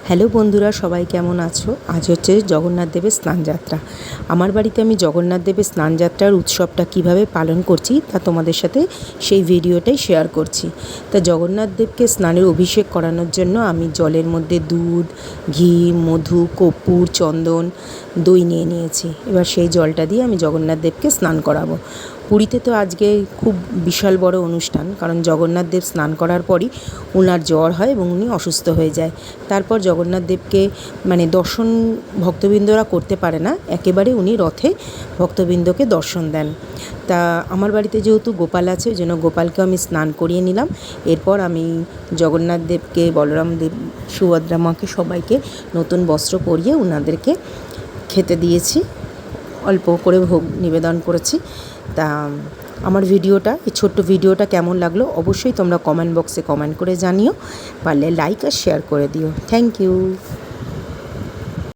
Hello বন্ধুরা, সবাই কেমন আছো? আজ হচ্ছে জগন্নাথ দেবের স্নানযাত্রা। আমার বাড়িতে আমি জগন্নাথ দেবের স্নানযাত্রার উৎসবটা কিভাবে পালন করছি তা তোমাদের সাথে সেই ভিডিওটাই শেয়ার করছি। তা জগন্নাথ দেবকে স্নানের অভিষেক করানোর জন্য আমি জলের মধ্যে দুধ, ঘি, মধু, কর্পূর, চন্দন, দই নিয়ে নিয়েছি। এবার সেই জলটা দিয়ে আমি জগন্নাথ দেবকে স্নান করাবো। পুরীতে তো আজকে খুব বিশাল বড় অনুষ্ঠান, কারণ জগন্নাথ দেব স্নান করার পরই ওনার জ্বর হয় এবং উনি অসুস্থ হয়ে যায়। তারপর জগন্নাথ দেবকে দর্শন ভক্তবৃন্দরা করতে পারে না, একেবারে উনি রথে ভক্তবৃন্দকে দর্শন দেন। তা আমার বাড়িতে যেহেতু গোপাল আছে, ওই জন্য গোপালকে আমি স্নান করিয়ে নিলাম। এরপর আমি জগন্নাথ দেবকে, বলরাম দেব, সুভদ্রা মাকে সবাইকে নতুন বস্ত্র পরিয়ে ওনাদেরকে খেতে দিয়েছি, অল্প করে ভোগ নিবেদন করেছি। তা আমার ভিডিওটা, এই ছোট্ট ভিডিওটা কেমন লাগলো অবশ্যই তোমরা কমেন্ট বক্সে কমেন্ট করে জানিও, পারলে লাইক আর শেয়ার করে দিও। Thank you.